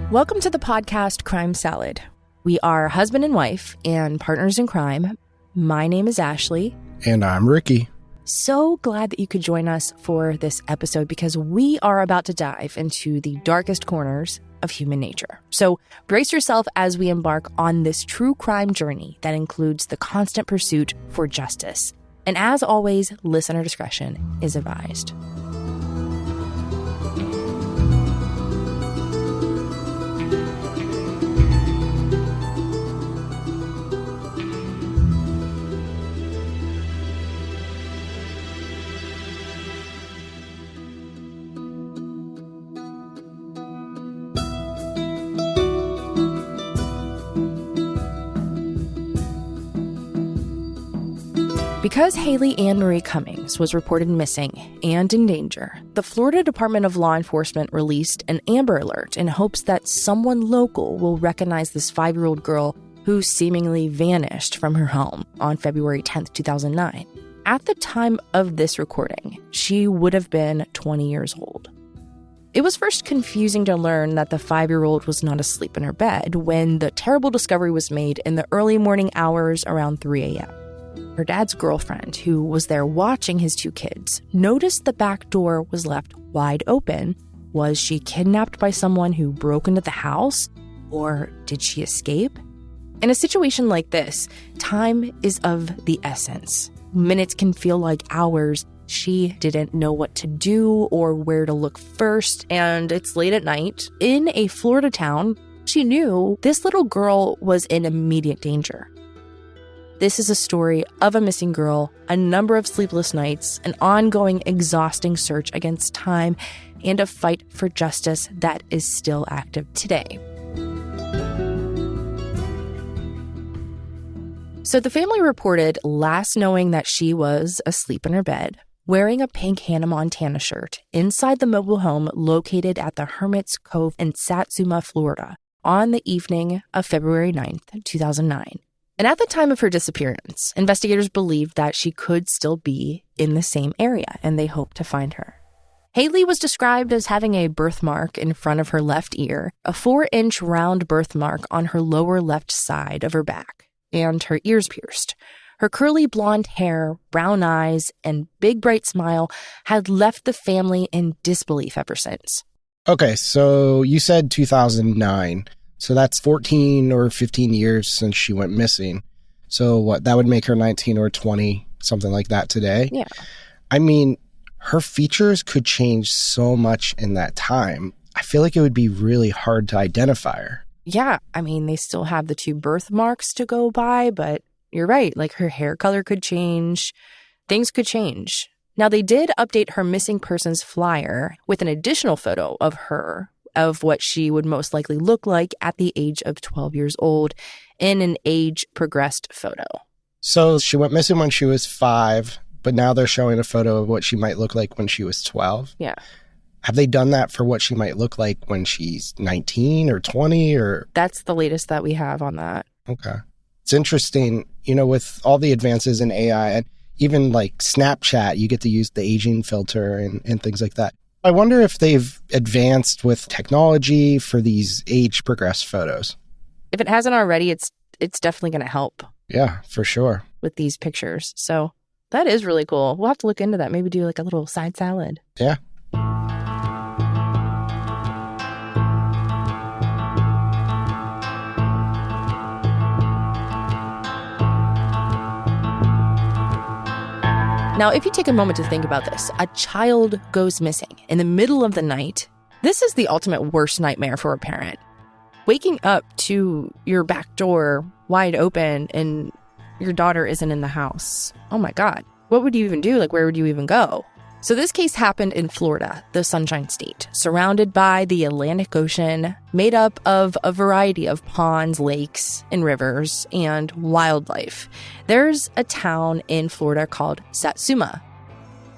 Welcome to the podcast Crime Salad. We are husband and wife and partners in crime. My name is Ashley. And I'm Ricky. So glad that you could join us for this episode because we are about to dive into the darkest corners of human nature. So brace yourself as we embark on this true crime journey that includes the constant pursuit for justice. And as always, listener discretion is advised. Because HaLeigh Ann Marie Cummings was reported missing and in danger, the Florida Department of Law Enforcement released an Amber Alert in hopes that someone local will recognize this 5-year-old girl who seemingly vanished from her home on February 10th, 2009. At the time of this recording, she would have been 20 years old. It was first confusing to learn that the 5-year-old was not asleep in her bed when the terrible discovery was made in the early morning hours around 3 a.m. Her dad's girlfriend, who was there watching his 2 kids, noticed the back door was left wide open. Was she kidnapped by someone who broke into the house? Or did she escape? In a situation like this, time is of the essence. Minutes can feel like hours. She didn't know what to do or where to look first, and it's late at night. In a Florida town, she knew this little girl was in immediate danger. This is a story of a missing girl, a number of sleepless nights, an ongoing, exhausting search against time, and a fight for justice that is still active today. So the family reported last knowing that she was asleep in her bed, wearing a pink Hannah Montana shirt inside the mobile home located at the Hermit's Cove in Satsuma, Florida, on the evening of February 9th, 2009. And at the time of her disappearance, investigators believed that she could still be in the same area, and they hoped to find her. HaLeigh was described as having a birthmark in front of her left ear, a 4-inch round birthmark on her lower left side of her back, and her ears pierced. Her curly blonde hair, brown eyes, and big bright smile had left the family in disbelief ever since. Okay, so you said 2009. So that's 14 or 15 years since she went missing. So what, that would make her 19 or 20, something like that today? Yeah. I mean, her features could change so much in that time. I feel like it would be really hard to identify her. Yeah, I mean, they still have the 2 birthmarks to go by, but you're right. Like, her hair color could change. Things could change. Now, they did update her missing persons flyer with an additional photo of her, of what she would most likely look like at the age of 12 years old in an age-progressed photo. So she went missing when she was 5, but now they're showing a photo of what she might look like when she was 12? Yeah. Have they done that for what she might look like when she's 19 or 20 or? That's the latest that we have on that. Okay. It's interesting, you know, with all the advances in AI and even like Snapchat, you get to use the aging filter and things like that. I wonder if they've advanced with technology for these age-progressed photos. If it hasn't already, it's definitely going to help. Yeah, for sure. With these pictures. So that is really cool. We'll have to look into that. Maybe do like a little side salad. Yeah. Now, if you take a moment to think about this, a child goes missing in the middle of the night. This is the ultimate worst nightmare for a parent. Waking up to your back door wide open and your daughter isn't in the house. Oh my God. What would you even do? Like, where would you even go? So this case happened in Florida, the Sunshine State, surrounded by the Atlantic Ocean, made up of a variety of ponds, lakes, and rivers, and wildlife. There's a town in Florida called Satsuma.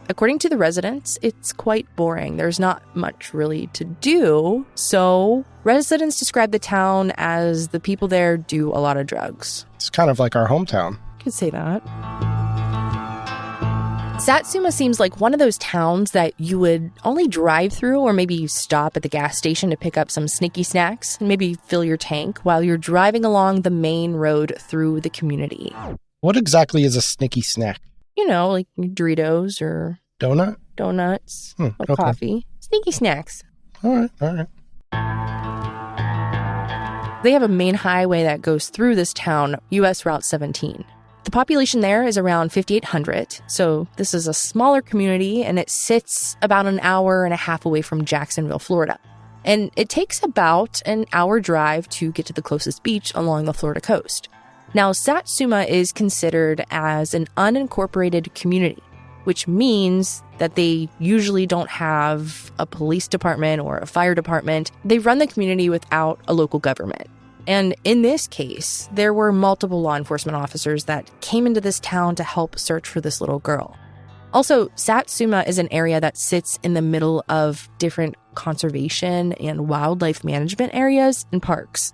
According to the residents, it's quite boring. There's not much really to do. So residents describe the town as the people there do a lot of drugs. It's kind of like our hometown. Could say that. Satsuma seems like one of those towns that you would only drive through or maybe stop at the gas station to pick up some sneaky snacks and maybe fill your tank while you're driving along the main road through the community. What exactly is a sneaky snack? You know, like Doritos or... Donuts, or okay. coffee. Sneaky snacks. All right. They have a main highway that goes through this town, US Route 17. The population there is around 5,800, so this is a smaller community, and it sits about an hour and a half away from Jacksonville, Florida. And it takes about an hour drive to get to the closest beach along the Florida coast. Now, Satsuma is considered as an unincorporated community, which means that they usually don't have a police department or a fire department. They run the community without a local government. And in this case, there were multiple law enforcement officers that came into this town to help search for this little girl. Also, Satsuma is an area that sits in the middle of different conservation and wildlife management areas and parks.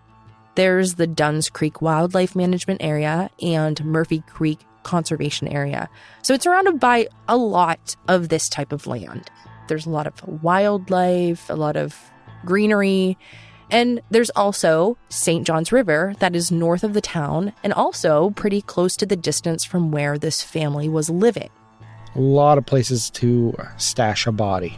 There's the Dunn's Creek Wildlife Management Area and Murphy Creek Conservation Area. So it's surrounded by a lot of this type of land. There's a lot of wildlife, a lot of greenery, and there's also St. John's River that is north of the town and also pretty close to the distance from where this family was living. A lot of places to stash a body.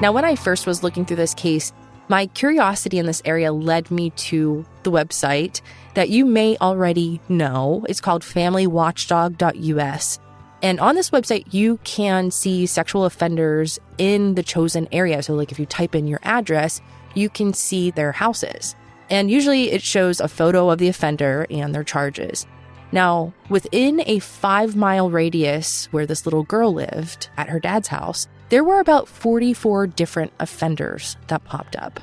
Now, when I first was looking through this case, my curiosity in this area led me to the website that you may already know. It's called familywatchdog.us. And on this website, you can see sexual offenders in the chosen area. So like if you type in your address, you can see their houses. And usually it shows a photo of the offender and their charges. Now, within a 5-mile radius where this little girl lived at her dad's house, there were about 44 different offenders that popped up.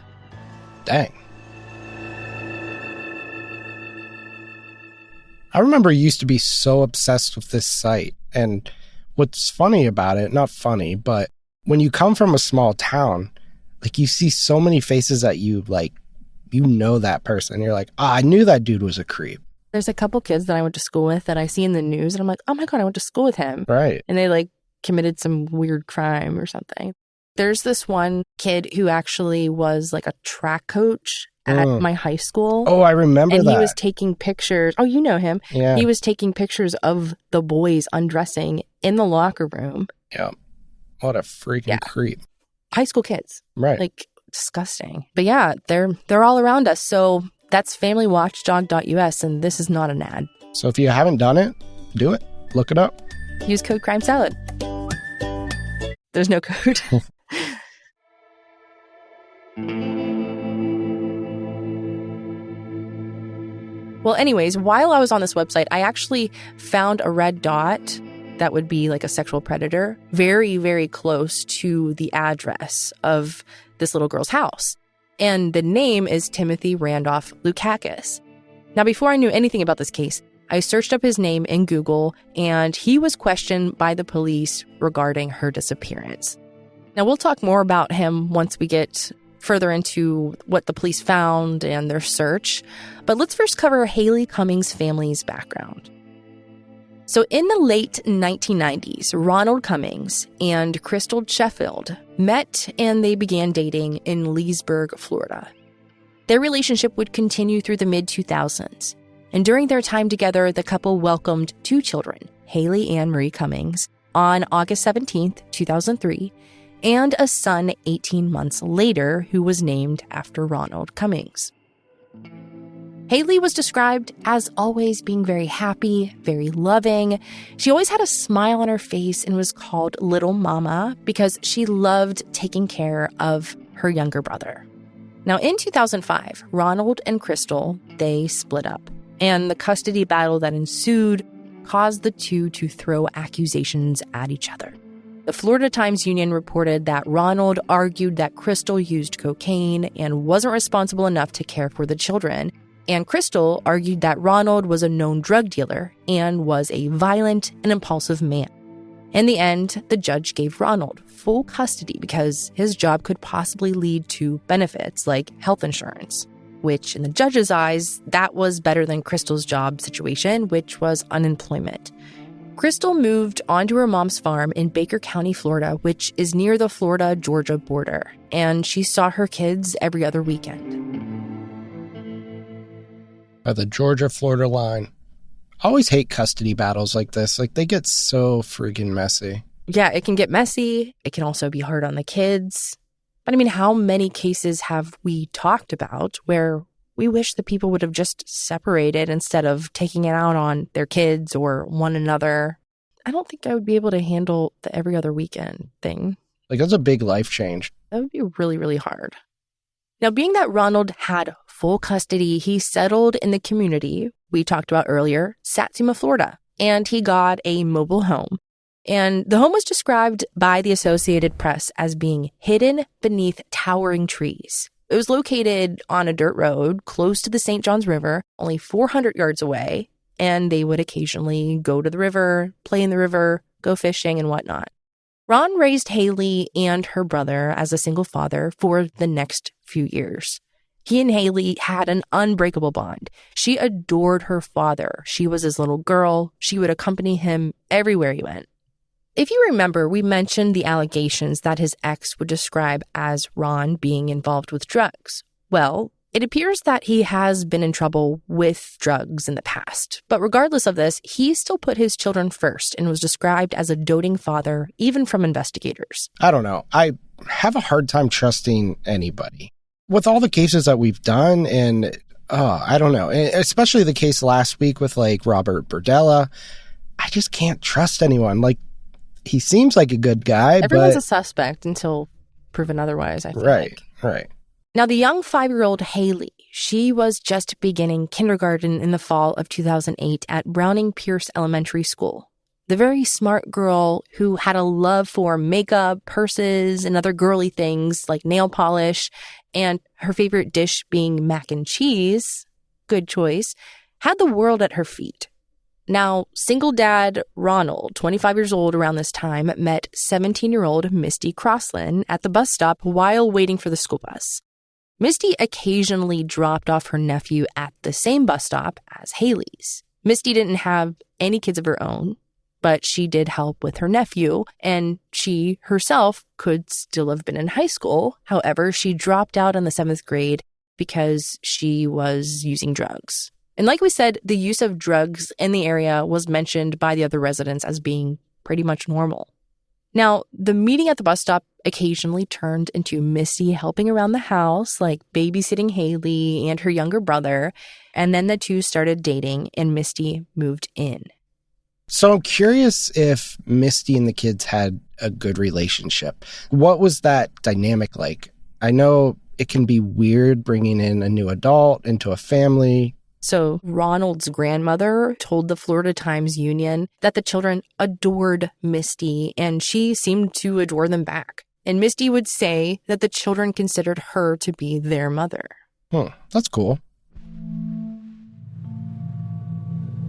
Dang. I remember I used to be so obsessed with this site. And what's funny about it, not funny, but when you come from a small town, like you see so many faces that you know that person. You're like, I knew that dude was a creep. There's a couple kids that I went to school with that I see in the news and I'm like, oh my God, I went to school with him. Right. And they committed some weird crime or something. There's this one kid who actually was a track coach at my high school. Oh, I remember that. And he was taking pictures. Oh, you know him. Yeah. He was taking pictures of the boys undressing in the locker room. Yeah. What a freaking creep. High school kids. Right. Disgusting. But yeah, they're all around us. So that's familywatchdog.us, and this is not an ad. So if you haven't done it, do it. Look it up. Use code CRIMESALAD. There's no code. Well, anyways, while I was on this website, I actually found a red dot that would be a sexual predator very, very close to the address of this little girl's house. And the name is Timothy Randolph Lukakis. Now, before I knew anything about this case, I searched up his name in Google, and he was questioned by the police regarding her disappearance. Now, we'll talk more about him once we get further into what the police found and their search. But let's first cover HaLeigh Cummings' family's background. So in the late 1990s, Ronald Cummings and Crystal Sheffield met and they began dating in Leesburg, Florida. Their relationship would continue through the mid-2000s. And during their time together, the couple welcomed 2 children, HaLeigh Ann Marie Cummings, on August 17th, 2003, and a son 18 months later who was named after Ronald Cummings. HaLeigh was described as always being very happy, very loving. She always had a smile on her face and was called Little Mama because she loved taking care of her younger brother. Now, in 2005, Ronald and Crystal, they split up. And the custody battle that ensued caused the two to throw accusations at each other. The Florida Times-Union reported that Ronald argued that Crystal used cocaine and wasn't responsible enough to care for the children. And Crystal argued that Ronald was a known drug dealer and was a violent and impulsive man. In the end, the judge gave Ronald full custody because his job could possibly lead to benefits like health insurance. which in the judge's eyes, that was better than Crystal's job situation, which was unemployment. Crystal moved onto her mom's farm in Baker County, Florida, which is near the Florida-Georgia border, and she saw her kids every other weekend. By the Georgia-Florida line. I always hate custody battles like this. Like, they get so freaking messy. Yeah, it can get messy. It can also be hard on the kids. But I mean, how many cases have we talked about where we wish the people would have just separated instead of taking it out on their kids or one another? I don't think I would be able to handle the every other weekend thing. Like, that's a big life change. That would be really, really hard. Now, being that Ronald had full custody, he settled in the community we talked about earlier, Satsuma, Florida, and he got a mobile home. And the home was described by the Associated Press as being hidden beneath towering trees. It was located on a dirt road close to the St. Johns River, only 400 yards away, and they would occasionally go to the river, play in the river, go fishing, and whatnot. Ron raised HaLeigh and her brother as a single father for the next few years. He and HaLeigh had an unbreakable bond. She adored her father. She was his little girl. She would accompany him everywhere he went. If you remember, we mentioned the allegations that his ex would describe as Ron being involved with drugs. Well, it appears that he has been in trouble with drugs in the past. But regardless of this, he still put his children first and was described as a doting father, even from investigators. I don't know. I have a hard time trusting anybody. With all the cases that we've done, and I don't know, especially the case last week with like Robert Berdella, I just can't trust anyone. Like, he seems like a good guy, Everyone's a suspect until proven otherwise, I think. Right. Now, the young 5-year-old HaLeigh, she was just beginning kindergarten in the fall of 2008 at Browning Pierce Elementary School. The very smart girl who had a love for makeup, purses, and other girly things like nail polish, and her favorite dish being mac and cheese, good choice, had the world at her feet. Now, single dad Ronald, 25 years old around this time, met 17-year-old Misty Crosland at the bus stop while waiting for the school bus. Misty occasionally dropped off her nephew at the same bus stop as HaLeigh's. Misty didn't have any kids of her own, but she did help with her nephew, and she herself could still have been in high school. However, she dropped out in the 7th grade because she was using drugs. And like we said, the use of drugs in the area was mentioned by the other residents as being pretty much normal. Now, the meeting at the bus stop occasionally turned into Misty helping around the house, like babysitting HaLeigh and her younger brother, and then the two started dating and Misty moved in. So I'm curious if Misty and the kids had a good relationship. What was that dynamic like? I know it can be weird bringing in a new adult into a family. So Ronald's grandmother told the Florida Times-Union that the children adored Misty, and she seemed to adore them back. And Misty would say that the children considered her to be their mother. That's cool.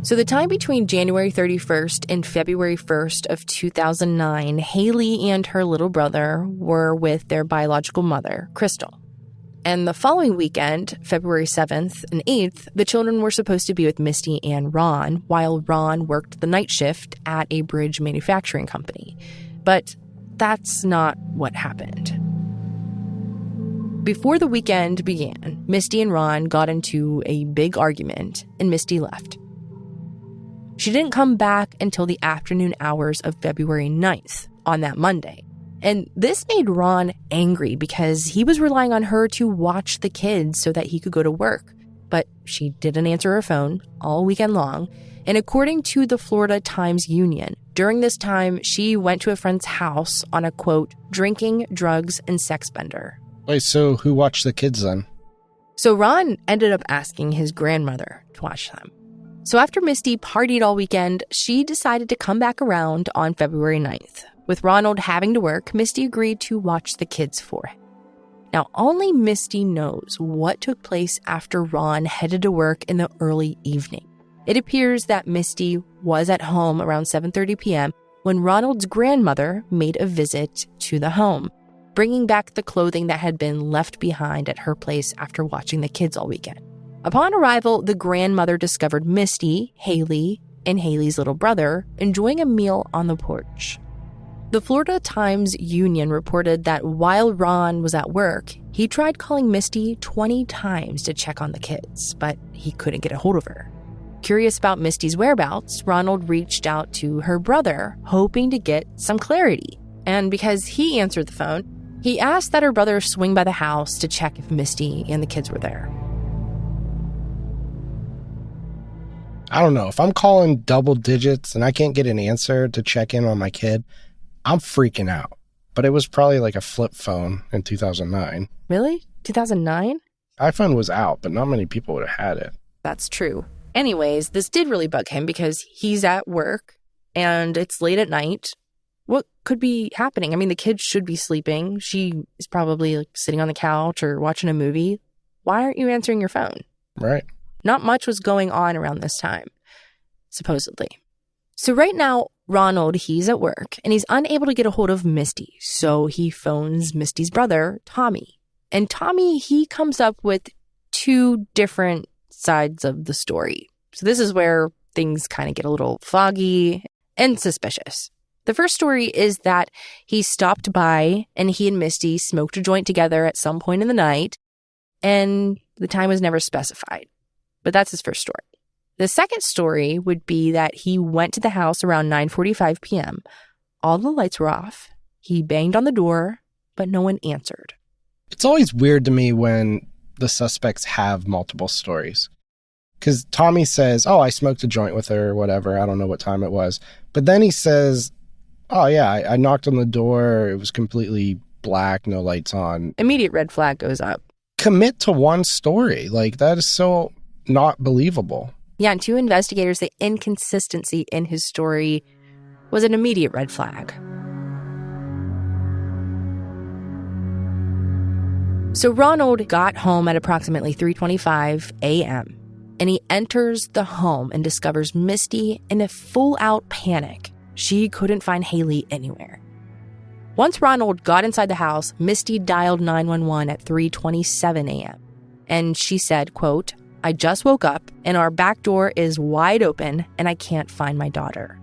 So the time between January 31st and February 1st of 2009, HaLeigh and her little brother were with their biological mother, Crystal. And the following weekend, February 7th and 8th, the children were supposed to be with Misty and Ron, while Ron worked the night shift at a bridge manufacturing company. But that's not what happened. Before the weekend began, Misty and Ron got into a big argument, and Misty left. She didn't come back until the afternoon hours of February 9th, on that Monday. And this made Ron angry because he was relying on her to watch the kids so that he could go to work. But she didn't answer her phone all weekend long. And according to the Florida Times-Union, during this time, she went to a friend's house on a, quote, drinking, drugs, and sex bender. Wait, so who watched the kids then? So Ron ended up asking his grandmother to watch them. So after Misty partied all weekend, she decided to come back around on February 9th. With Ronald having to work, Misty agreed to watch the kids for him. Now, only Misty knows what took place after Ron headed to work in the early evening. It appears that Misty was at home around 7:30 p.m. when Ronald's grandmother made a visit to the home. bringing back the clothing that had been left behind at her place after watching the kids all weekend. Upon arrival, the grandmother discovered Misty, HaLeigh, and HaLeigh's little brother enjoying a meal on the porch. The Florida Times-Union reported that while Ron was at work, he tried calling Misty 20 times to check on the kids, but he couldn't get a hold of her. Curious about Misty's whereabouts, Ronald reached out to her brother, hoping to get some clarity. And because he answered the phone, he asked that her brother swing by the house to check if Misty and the kids were there. I don't know. If I'm calling double digits and I can't get an answer to check in on my kid, I'm freaking out. But it was probably like a flip phone in 2009. Really? 2009? iPhone was out, but not many people would have had it. That's true. Anyways, this did really bug him because he's at work and it's late at night. What could be happening? I mean, the kids should be sleeping. She is probably like sitting on the couch or watching a movie. Why aren't you answering your phone? Right. Not much was going on around this time, supposedly. So right now, Ronald, he's at work and he's unable to get a hold of Misty. So he phones Misty's brother, Tommy. And Tommy, he comes up with two different sides of the story. So this is where things kind of get a little foggy and suspicious. The first story is that he stopped by and he and Misty smoked a joint together at some point in the night, and the time was never specified. But that's his first story. The second story would be that he went to the house around 9:45 p.m. All the lights were off. He banged on the door, but no one answered. It's always weird to me when the suspects have multiple stories. Because Tommy says, oh, I smoked a joint with her or whatever. I don't know what time it was. But then he says, oh, yeah, I knocked on the door. It was completely black, no lights on. Immediate red flag goes up. Commit to one story. Like, that is so not believable. Yeah, and to investigators, the inconsistency in his story was an immediate red flag. So Ronald got home at approximately 3:25 a.m., and he enters the home and discovers Misty in a full-out panic. She couldn't find HaLeigh anywhere. Once Ronald got inside the house, Misty dialed 911 at 3:27 a.m., and she said, quote, I just woke up and our back door is wide open and I can't find my daughter.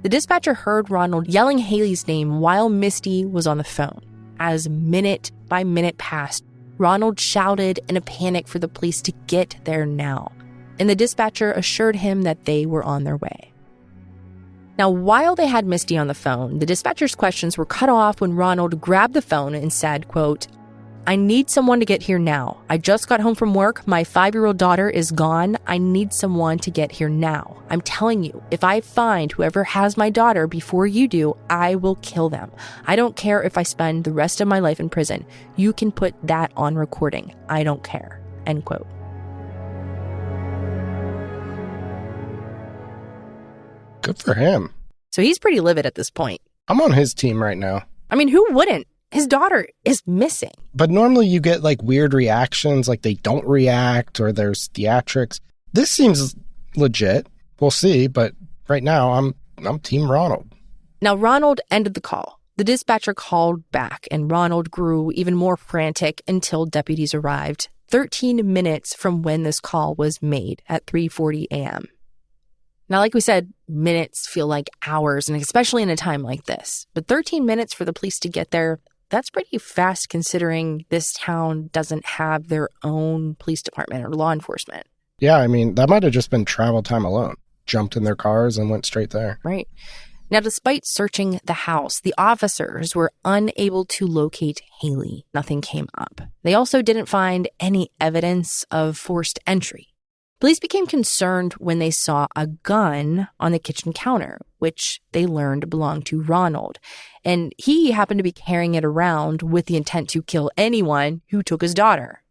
The dispatcher heard Ronald yelling HaLeigh's name while Misty was on the phone. As minute by minute passed, Ronald shouted in a panic for the police to get there now, and the dispatcher assured him that they were on their way. Now, while they had Misty on the phone, the dispatcher's questions were cut off when Ronald grabbed the phone and said, quote, I need someone to get here now. I just got home from work. My 5-year-old daughter is gone. I need someone to get here now. I'm telling you, if I find whoever has my daughter before you do, I will kill them. I don't care if I spend the rest of my life in prison. You can put that on recording. I don't care. End quote. Good for him. So he's pretty livid at this point. I'm on his team right now. I mean, who wouldn't? His daughter is missing. But normally you get like weird reactions, like they don't react or there's theatrics. This seems legit. We'll see, but right now I'm Team Ronald. Now Ronald ended the call. The dispatcher called back and Ronald grew even more frantic until deputies arrived 13 minutes from when this call was made at 3:40 a.m. Now, like we said, minutes feel like hours, and especially in a time like this. But 13 minutes for the police to get there, that's pretty fast considering this town doesn't have their own police department or law enforcement. Yeah, I mean, that might have just been travel time alone. Jumped in their cars and went straight there. Right. Now, despite searching the house, the officers were unable to locate HaLeigh. Nothing came up. They also didn't find any evidence of forced entry. Police became concerned when they saw a gun on the kitchen counter, which they learned belonged to Ronald. And he happened to be carrying it around with the intent to kill anyone who took his daughter.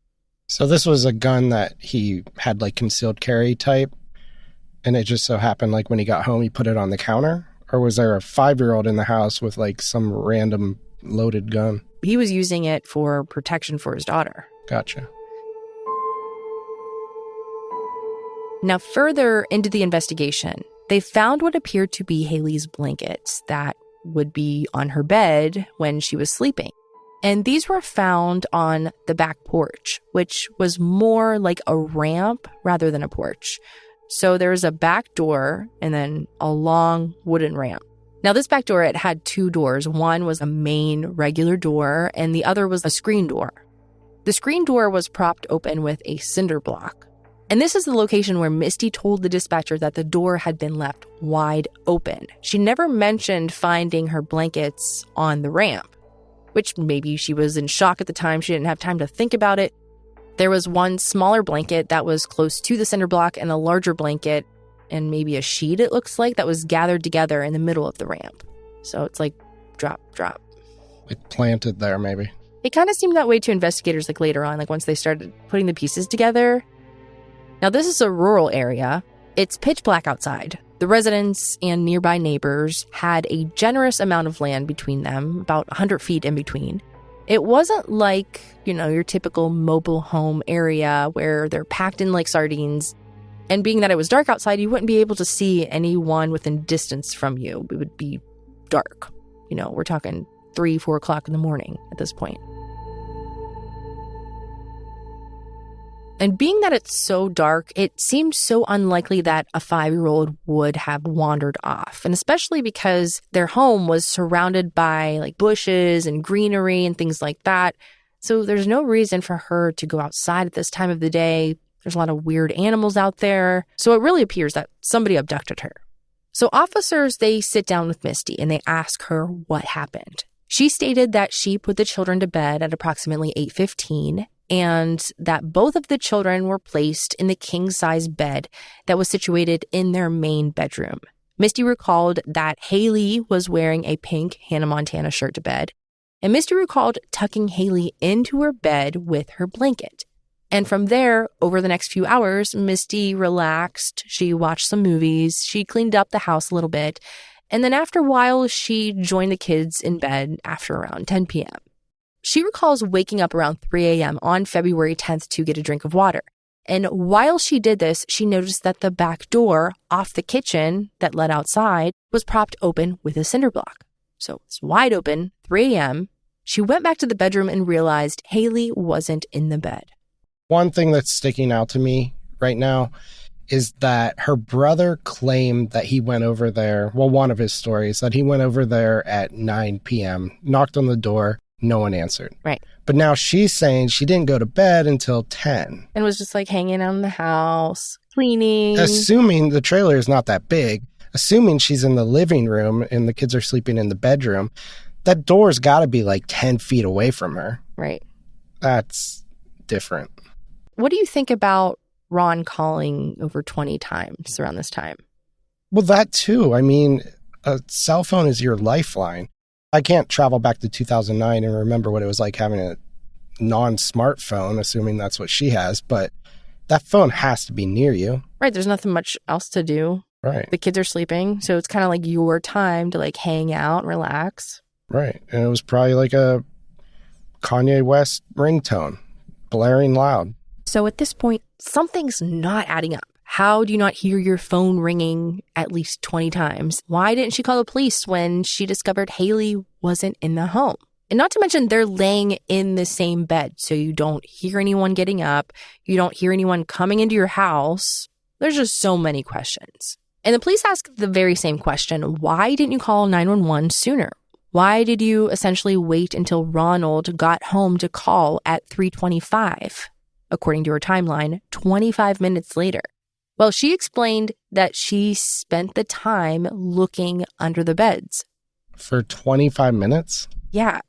So this was a gun that he had like concealed carry type, and it just so happened like when he got home he put it on the counter? Or was there a 5-year-old in the house with like some random loaded gun? He was using it for protection for his daughter. Gotcha. Now, further into the investigation, they found what appeared to be HaLeigh's blankets that would be on her bed when she was sleeping. And these were found on the back porch, which was more like a ramp rather than a porch. So there was a back door and then a long wooden ramp. Now, this back door, it had two doors. One was a main regular door, and the other was a screen door. The screen door was propped open with a cinder block. And this is the location where Misty told the dispatcher that the door had been left wide open. She never mentioned finding her blankets on the ramp, which maybe she was in shock at the time. She didn't have time to think about it. There was one smaller blanket that was close to the cinder block and a larger blanket and maybe a sheet, it looks like, that was gathered together in the middle of the ramp. So it's like drop, drop. Like planted there, maybe. It kind of seemed that way to investigators like later on, like once they started putting the pieces together. Now, this is a rural area. It's pitch black outside. The residents and nearby neighbors had a generous amount of land between them, about 100 feet in between. It wasn't like, your typical mobile home area where they're packed in like sardines. And being that it was dark outside, you wouldn't be able to see anyone within distance from you. It would be dark. We're talking 3, 4 o'clock in the morning at this point. And being that it's so dark, it seemed so unlikely that a 5-year-old would have wandered off. And especially because their home was surrounded by like bushes and greenery and things like that. So there's no reason for her to go outside at this time of the day. There's a lot of weird animals out there. So it really appears that somebody abducted her. So officers, they sit down with Misty and they ask her what happened. She stated that she put the children to bed at approximately 8:15 and that both of the children were placed in the king-size bed that was situated in their main bedroom. Misty recalled that HaLeigh was wearing a pink Hannah Montana shirt to bed, and Misty recalled tucking HaLeigh into her bed with her blanket. And from there, over the next few hours, Misty relaxed, she watched some movies, she cleaned up the house a little bit, and then after a while, she joined the kids in bed after around 10 p.m. She recalls waking up around 3 a.m. on February 10th to get a drink of water. And while she did this, she noticed that the back door off the kitchen that led outside was propped open with a cinder block. So it's wide open, 3 a.m. She went back to the bedroom and realized HaLeigh wasn't in the bed. One thing that's sticking out to me right now is that her brother claimed that he went over there. Well, one of his stories, that he went over there at 9 p.m., knocked on the door. No one answered. Right. But now she's saying she didn't go to bed until 10. And was just like hanging out in the house, cleaning. Assuming the trailer is not that big, assuming she's in the living room and the kids are sleeping in the bedroom, that door's got to be like 10 feet away from her. Right. That's different. What do you think about Ron calling over 20 times around this time? Well, that too. I mean, a cell phone is your lifeline. I can't travel back to 2009 and remember what it was like having a non-smartphone, assuming that's what she has, but that phone has to be near you. Right, there's nothing much else to do. Right. The kids are sleeping, so it's kind of like your time to like hang out and relax. Right, and it was probably like a Kanye West ringtone, blaring loud. So at this point, something's not adding up. How do you not hear your phone ringing at least 20 times? Why didn't she call the police when she discovered HaLeigh wasn't in the home? And not to mention, they're laying in the same bed, so you don't hear anyone getting up. You don't hear anyone coming into your house. There's just so many questions. And the police ask the very same question. Why didn't you call 911 sooner? Why did you essentially wait until Ronald got home to call at 3:25? According to her timeline, 25 minutes later. Well, she explained that she spent the time looking under the beds. For 25 minutes? Yeah.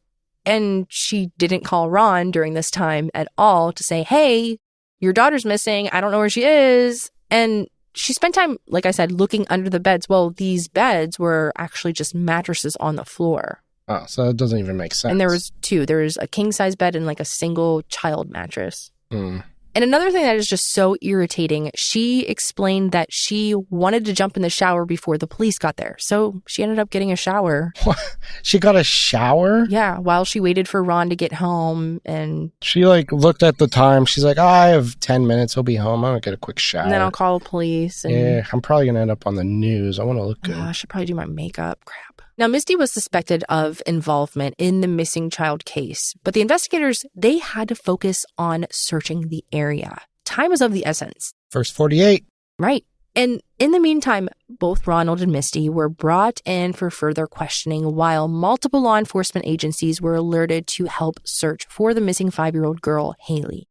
And she didn't call Ron during this time at all to say, hey, your daughter's missing. I don't know where she is. And she spent time, like I said, looking under the beds. Well, these beds were actually just mattresses on the floor. Oh, so it doesn't even make sense. And there was two. There was a king-size bed and like a single child mattress. Mm. And another thing that is just so irritating, she explained that she wanted to jump in the shower before the police got there. So she ended up getting a shower. What? She got a shower? Yeah, while she waited for Ron to get home. And she like looked at the time. She's like, I have 10 minutes. He'll be home. I'm going to get a quick shower. And then I'll call the police. And yeah, I'm probably going to end up on the news. I want to look good. I should probably do my makeup. Crap. Now, Misty was suspected of involvement in the missing child case, but the investigators, they had to focus on searching the area. Time was of the essence. First 48. Right. And in the meantime, both Ronald and Misty were brought in for further questioning while multiple law enforcement agencies were alerted to help search for the missing 5-year-old girl, HaLeigh.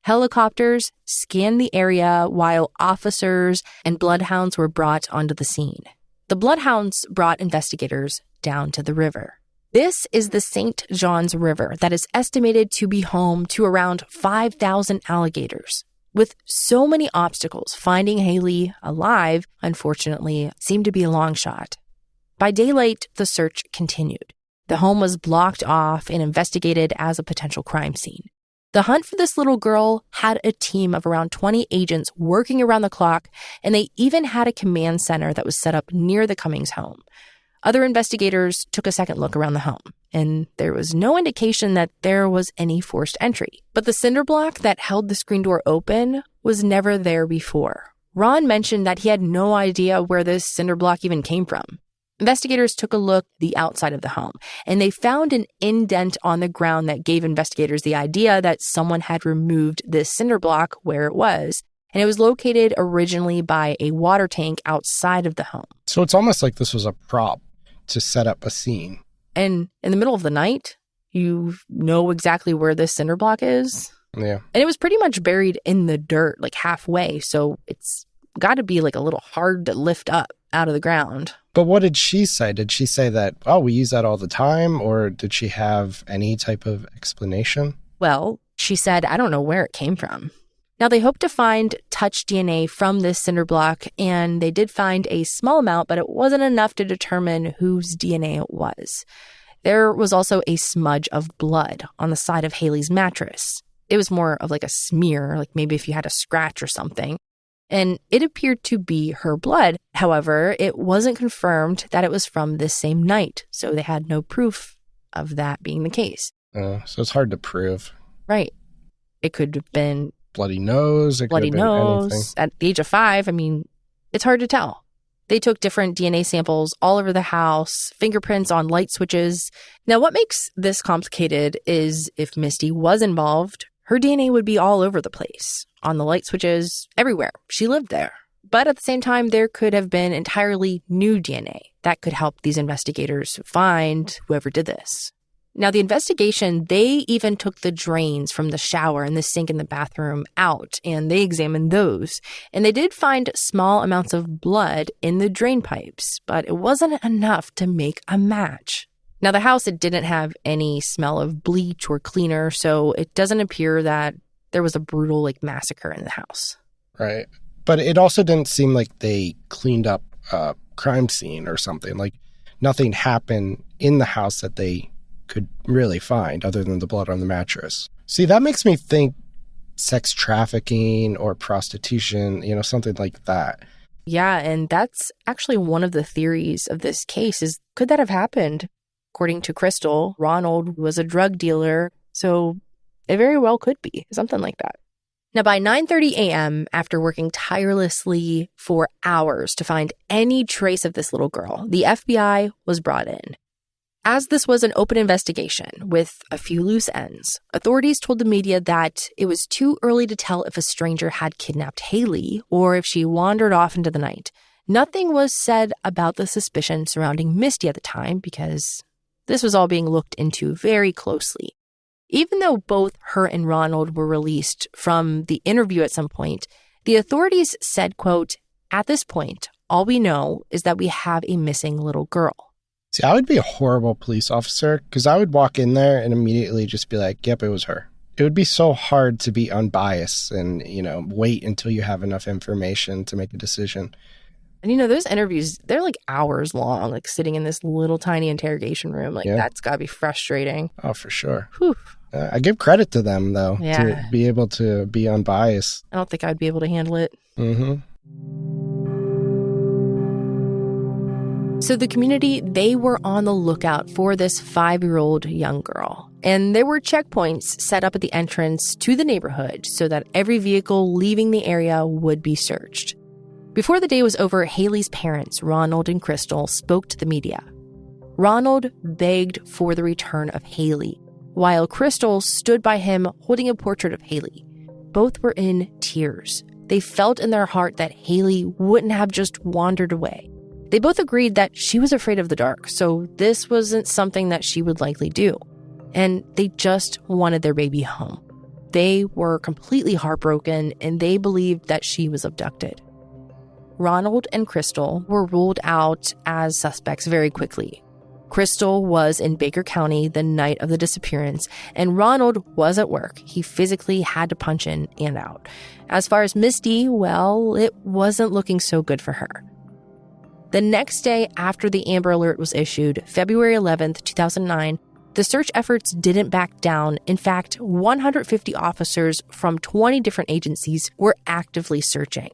Helicopters scanned the area while officers and bloodhounds were brought onto the scene. The bloodhounds brought investigators down to the river. This is the St. Johns River that is estimated to be home to around 5,000 alligators. With so many obstacles, finding HaLeigh alive, unfortunately, seemed to be a long shot. By daylight, the search continued. The home was blocked off and investigated as a potential crime scene. The hunt for this little girl had a team of around 20 agents working around the clock, and they even had a command center that was set up near the Cummings home. Other investigators took a second look around the home, and there was no indication that there was any forced entry. But the cinder block that held the screen door open was never there before. Ron mentioned that he had no idea where this cinder block even came from. Investigators took a look the outside of the home, and they found an indent on the ground that gave investigators the idea that someone had removed this cinder block where it was, and it was located originally by a water tank outside of the home. So it's almost like this was a prop to set up a scene. And in the middle of the night, you know exactly where this cinder block is. Yeah. And it was pretty much buried in the dirt, like halfway, so it's got to be like a little hard to lift up out of the ground. But what did she say? Did she say that, oh, we use that all the time? Or did she have any type of explanation? Well, she said, I don't know where it came from. Now, they hoped to find touch DNA from this cinder block, and they did find a small amount, but it wasn't enough to determine whose DNA it was. There was also a smudge of blood on the side of HaLeigh's mattress. It was more of like a smear, like maybe if you had a scratch or something. And it appeared to be her blood. However, it wasn't confirmed that it was from this same night, so they had no proof of that being the case. So it's hard to prove. Right. It could have been bloody nose. It bloody could have been nose. anything. At the age of 5, I mean, it's hard to tell. They took different DNA samples all over the house, fingerprints on light switches. Now, what makes this complicated is if Misty was involved, her DNA would be all over the place, on the light switches, everywhere. She lived there. But at the same time, there could have been entirely new DNA that could help these investigators find whoever did this. Now, the investigation, they even took the drains from the shower and the sink in the bathroom out, and they examined those. And they did find small amounts of blood in the drain pipes, but it wasn't enough to make a match. Now, the house, it didn't have any smell of bleach or cleaner, so it doesn't appear that there was a brutal, massacre in the house. Right. But it also didn't seem like they cleaned up a crime scene or something. Like, nothing happened in the house that they could really find other than the blood on the mattress. See, that makes me think sex trafficking or prostitution, something like that. Yeah, and that's actually one of the theories of this case is, could that have happened? According to Crystal, Ronald was a drug dealer, so it very well could be something like that. Now, by 9:30 a.m., after working tirelessly for hours to find any trace of this little girl, the FBI was brought in. As this was an open investigation with a few loose ends, authorities told the media that it was too early to tell if a stranger had kidnapped HaLeigh or if she wandered off into the night. Nothing was said about the suspicion surrounding Misty at the time because this was all being looked into very closely. Even though both her and Ronald were released from the interview at some point, the authorities said, quote, "At this point, all we know is that we have a missing little girl." See, I would be a horrible police officer because I would walk in there and immediately just be like, yep, it was her. It would be so hard to be unbiased and, wait until you have enough information to make a decision. And, those interviews, they're hours long, sitting in this little tiny interrogation room. That's got to be frustrating. Oh, for sure. Whew. I give credit to them, though, Yeah. to be able to be unbiased. I don't think I'd be able to handle it. Mm-hmm. So the community, they were on the lookout for this 5-year-old young girl. And there were checkpoints set up at the entrance to the neighborhood so that every vehicle leaving the area would be searched. Before the day was over, HaLeigh's parents, Ronald and Crystal, spoke to the media. Ronald begged for the return of HaLeigh, while Crystal stood by him holding a portrait of HaLeigh. Both were in tears. They felt in their heart that HaLeigh wouldn't have just wandered away. They both agreed that she was afraid of the dark, so this wasn't something that she would likely do. And they just wanted their baby home. They were completely heartbroken, and they believed that she was abducted. Ronald and Crystal were ruled out as suspects very quickly. Crystal was in Baker County the night of the disappearance, and Ronald was at work. He physically had to punch in and out. As far as Misty, well, it wasn't looking so good for her. The next day after the Amber Alert was issued, February 11th, 2009, the search efforts didn't back down. In fact, 150 officers from 20 different agencies were actively searching.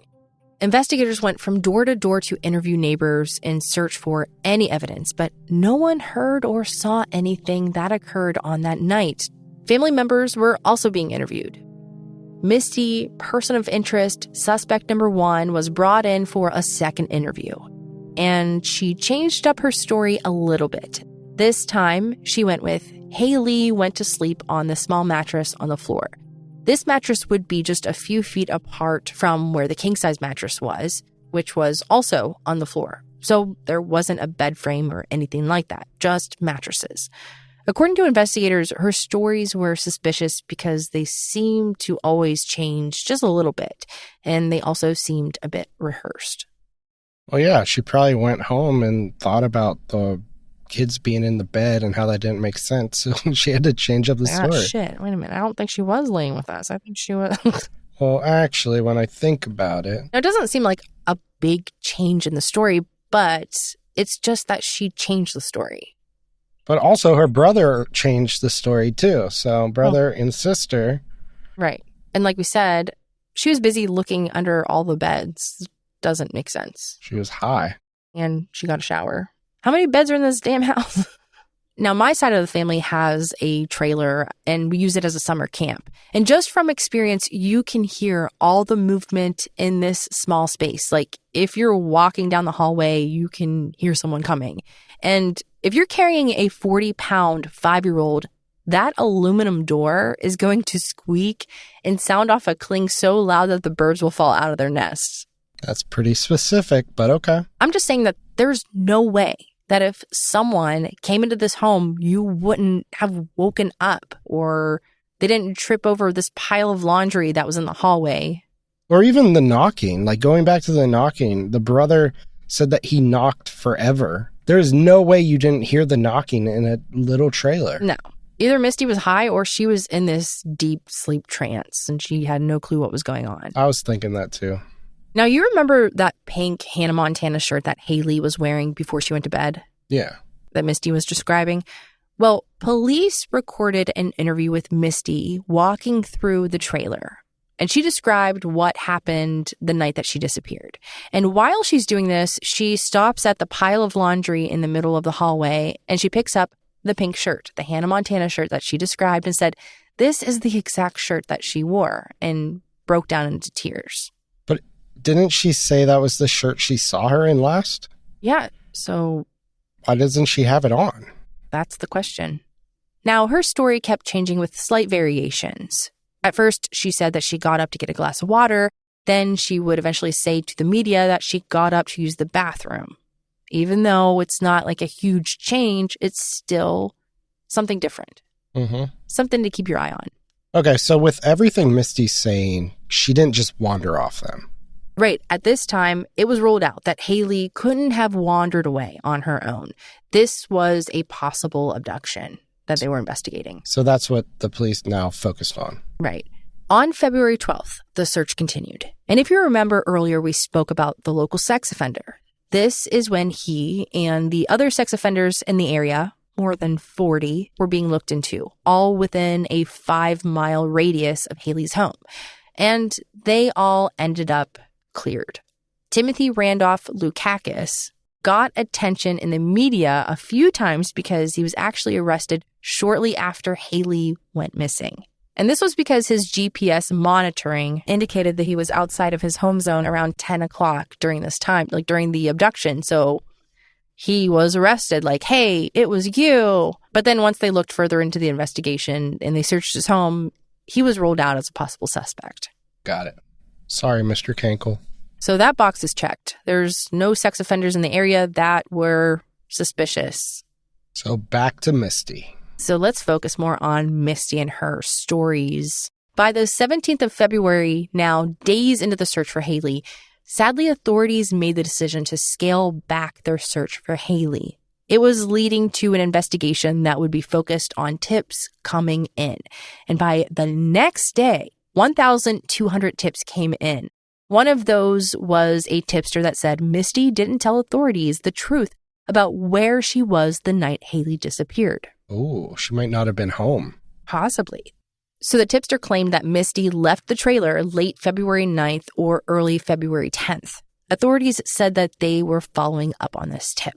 Investigators went from door to door to interview neighbors and search for any evidence, but no one heard or saw anything that occurred on that night. Family members were also being interviewed. Misty, person of interest, suspect number 1, was brought in for a second interview. And she changed up her story a little bit. This time, she went with, HaLeigh went to sleep on the small mattress on the floor. This mattress would be just a few feet apart from where the king-size mattress was, which was also on the floor. So there wasn't a bed frame or anything like that, just mattresses. According to investigators, her stories were suspicious because they seemed to always change just a little bit, and they also seemed a bit rehearsed. Well, yeah, she probably went home and thought about the kids being in the bed and how that didn't make sense. So she had to change up the story. Shit. Wait a minute. I don't think she was laying with us. I think she was. Well, actually, when I think about it. Now, it doesn't seem like a big change in the story, but it's just that she changed the story. But also her brother changed the story too. So brother and sister. Right. And like we said, she was busy looking under all the beds. Doesn't make sense. She was high. And she got a shower. How many beds are in this damn house? Now, my side of the family has a trailer, and we use it as a summer camp. And just from experience, you can hear all the movement in this small space. Like, if you're walking down the hallway, you can hear someone coming. And if you're carrying a 40-pound 5-year-old, that aluminum door is going to squeak and sound off a cling so loud that the birds will fall out of their nests. That's pretty specific, but okay. I'm just saying that there's no way that if someone came into this home, you wouldn't have woken up, or they didn't trip over this pile of laundry that was in the hallway. Or even the knocking. Like, going back to the knocking, the brother said that he knocked forever. There's no way you didn't hear the knocking in a little trailer. No. Either Misty was high or she was in this deep sleep trance and she had no clue what was going on. I was thinking that too. Now, you remember that pink Hannah Montana shirt that HaLeigh was wearing before she went to bed? Yeah. That Misty was describing? Well, police recorded an interview with Misty walking through the trailer. And she described what happened the night that she disappeared. And while she's doing this, she stops at the pile of laundry in the middle of the hallway and she picks up the pink shirt, the Hannah Montana shirt that she described, and said, this is the exact shirt that she wore, and broke down into tears. But didn't she say that was the shirt she saw her in last? Yeah, so why doesn't she have it on? That's the question. Now, her story kept changing with slight variations. At first, she said that she got up to get a glass of water. Then she would eventually say to the media that she got up to use the bathroom. Even though it's not like a huge change, it's still something different. Mm-hmm. Something to keep your eye on. Okay, so with everything Misty's saying, she didn't just wander off then. Right. At this time, it was ruled out that HaLeigh couldn't have wandered away on her own. This was a possible abduction that they were investigating. So that's what the police now focused on. Right. On February 12th, the search continued. And if you remember earlier, we spoke about the local sex offender. This is when he and the other sex offenders in the area, more than 40, were being looked into, all within a 5-mile radius of HaLeigh's home. And they all ended up cleared. Timothy Randolph Lukakis got attention in the media a few times because he was actually arrested shortly after HaLeigh went missing. And this was because his GPS monitoring indicated that he was outside of his home zone around 10 o'clock during this time, like during the abduction. So He was arrested, like, hey, it was you. But then once they looked further into the investigation and they searched his home, he was ruled out as a possible suspect. Got it. Sorry, Mr. Kankle. So that box is checked. There's no sex offenders in the area that were suspicious. So back to Misty. So let's focus more on Misty and her stories. By the 17th of February, now days into the search for HaLeigh, sadly, authorities made the decision to scale back their search for HaLeigh. It was leading to an investigation that would be focused on tips coming in. And by the next day, 1,200 tips came in. One of those was a tipster that said Misty didn't tell authorities the truth about where she was the night HaLeigh disappeared. Oh, she might not have been home. Possibly. So the tipster claimed that Misty left the trailer late February 9th or early February 10th. Authorities said that they were following up on this tip.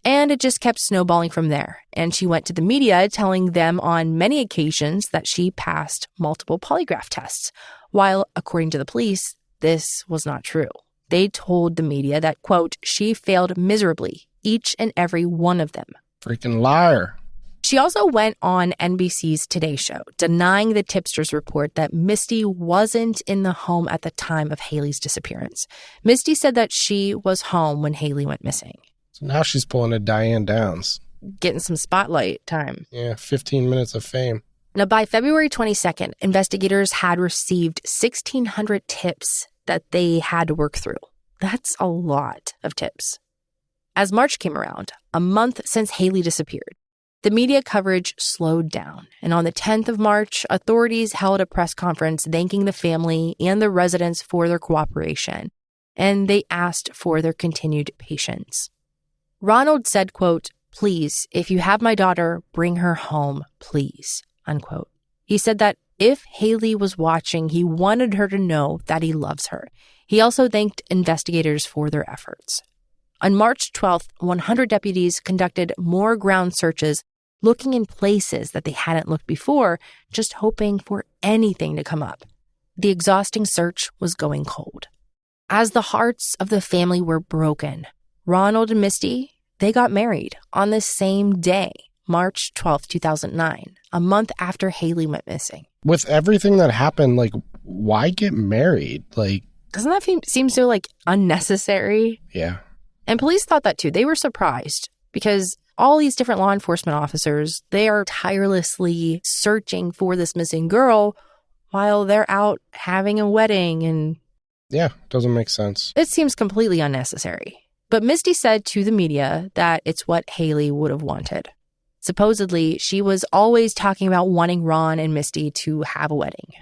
And it just kept snowballing from there. And she went to the media telling them on many occasions that she passed multiple polygraph tests, while, according to the police, this was not true. They told the media that, quote, she failed miserably, each and every one of them. Freaking liar. She also went on NBC's Today Show, denying the tipster's report that Misty wasn't in the home at the time of HaLeigh's disappearance. Misty said that she was home when HaLeigh went missing. So now she's pulling a Diane Downs. Getting some spotlight time. Yeah, 15 minutes of fame. Now, by February 22nd, investigators had received 1,600 tips that they had to work through. That's a lot of tips. As March came around, a month since HaLeigh disappeared, the media coverage slowed down. And on the 10th of March, authorities held a press conference thanking the family and the residents for their cooperation. And they asked for their continued patience. Ronald said, quote, please, if you have my daughter, bring her home, please, unquote. He said that if HaLeigh was watching, he wanted her to know that he loves her. He also thanked investigators for their efforts. On March 12th, 100 deputies conducted more ground searches, looking in places that they hadn't looked before, just hoping for anything to come up. The exhausting search was going cold. As the hearts of the family were broken, Ronald and Misty, they got married on the same day, March 12th, 2009, a month after HaLeigh went missing. With everything that happened, why get married? Doesn't that seem so, unnecessary? Yeah. And police thought that too. They were surprised because all these different law enforcement officers, they are tirelessly searching for this missing girl while they're out having a wedding. And yeah, doesn't make sense. It seems completely unnecessary. But Misty said to the media that it's what HaLeigh would have wanted. Supposedly, she was always talking about wanting Ron and Misty to have a wedding.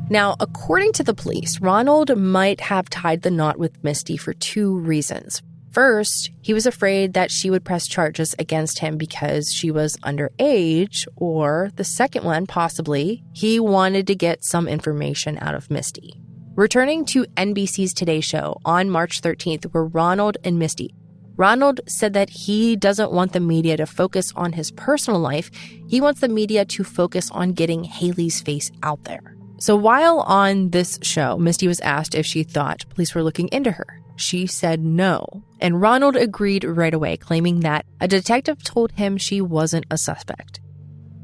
Now, according to the police, Ronald might have tied the knot with Misty for two reasons. First, he was afraid that she would press charges against him because she was underage, or the second one, possibly, he wanted to get some information out of Misty. Returning to NBC's Today Show on March 13th were Ronald and Misty. Ronald said that he doesn't want the media to focus on his personal life. He wants the media to focus on getting HaLeigh's face out there. So while on this show, Misty was asked if she thought police were looking into her. She said no, and Ronald agreed right away, claiming that a detective told him she wasn't a suspect.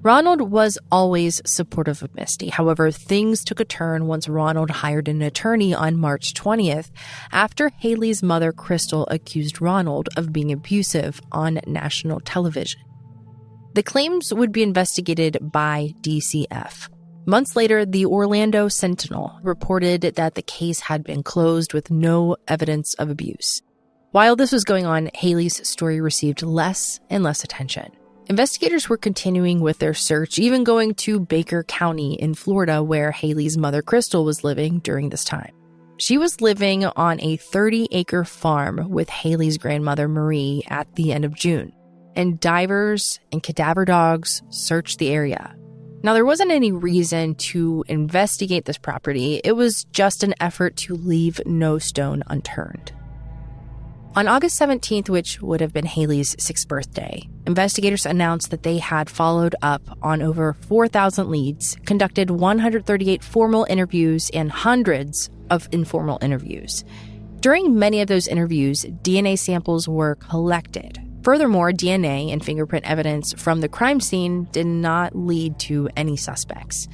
Ronald was always supportive of Misty. However, things took a turn once Ronald hired an attorney on March 20th after HaLeigh's mother, Crystal, accused Ronald of being abusive on national television. The claims would be investigated by DCF. Months later, the Orlando Sentinel reported that the case had been closed with no evidence of abuse. While this was going on, HaLeigh's story received less and less attention. Investigators were continuing with their search, even going to Baker County in Florida, where HaLeigh's mother, Crystal, was living during this time. She was living on a 30-acre farm with HaLeigh's grandmother, Marie, at the end of June, and divers and cadaver dogs searched the area. Now, there wasn't any reason to investigate this property. It was just an effort to leave no stone unturned. On August 17th, which would have been HaLeigh's 6th birthday, investigators announced that they had followed up on over 4,000 leads, conducted 138 formal interviews and hundreds of informal interviews. During many of those interviews, DNA samples were collected. Furthermore, DNA and fingerprint evidence from the crime scene did not lead to any suspects.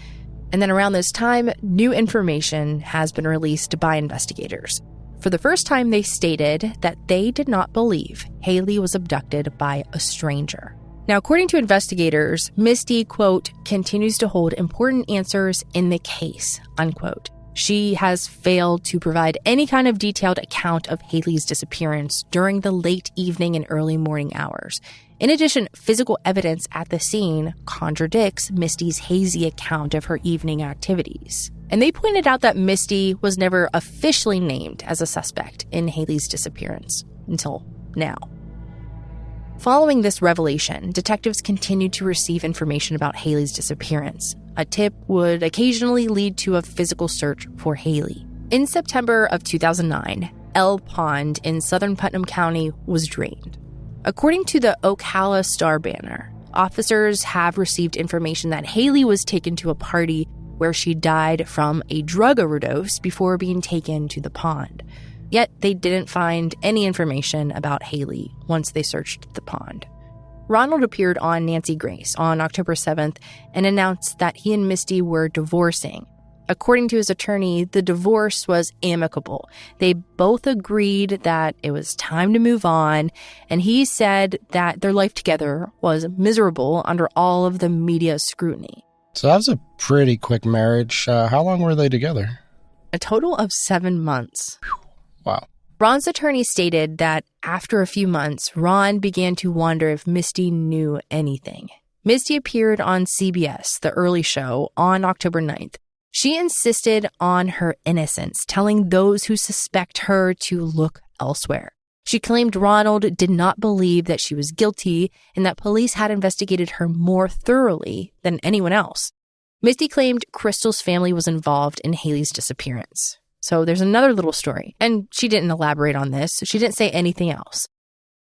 And then around this time, new information has been released by investigators. For the first time, they stated that they did not believe HaLeigh was abducted by a stranger. Now, according to investigators, Misty, quote, continues to hold important answers in the case, unquote. She has failed to provide any kind of detailed account of HaLeigh's disappearance during the late evening and early morning hours. In addition, physical evidence at the scene contradicts Misty's hazy account of her evening activities. And they pointed out that Misty was never officially named as a suspect in HaLeigh's disappearance until now. Following this revelation, detectives continued to receive information about HaLeigh's disappearance. A tip would occasionally lead to a physical search for HaLeigh. In September of 2009, L Pond in southern Putnam County was drained. According to the Ocala Star-Banner, officers have received information that HaLeigh was taken to a party where she died from a drug overdose before being taken to the pond. Yet they didn't find any information about HaLeigh once they searched the pond. Ronald appeared on Nancy Grace on October 7th and announced that he and Misty were divorcing. According to his attorney, the divorce was amicable. They both agreed that it was time to move on, and he said that their life together was miserable under all of the media scrutiny. So that was a pretty quick marriage. How long were they together? A total of 7 months. Wow. Ron's attorney stated that after a few months, Ron began to wonder if Misty knew anything. Misty appeared on CBS, The Early Show, on October 9th. She insisted on her innocence, telling those who suspect her to look elsewhere. She claimed Ronald did not believe that she was guilty and that police had investigated her more thoroughly than anyone else. Misty claimed Crystal's family was involved in HaLeigh's disappearance. So there's another little story, and she didn't elaborate on this. She didn't say anything else.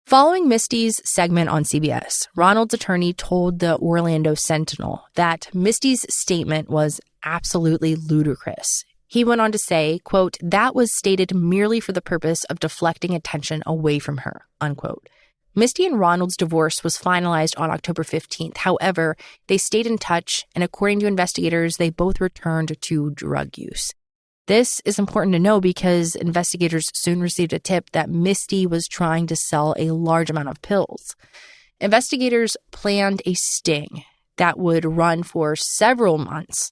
Following Misty's segment on CBS, Ronald's attorney told the Orlando Sentinel that Misty's statement was absolutely ludicrous. He went on to say, quote, that was stated merely for the purpose of deflecting attention away from her, unquote. Misty and Ronald's divorce was finalized on October 15th. However, they stayed in touch, and according to investigators, they both returned to drug use. This is important to know because investigators soon received a tip that Misty was trying to sell a large amount of pills. Investigators planned a sting that would run for several months.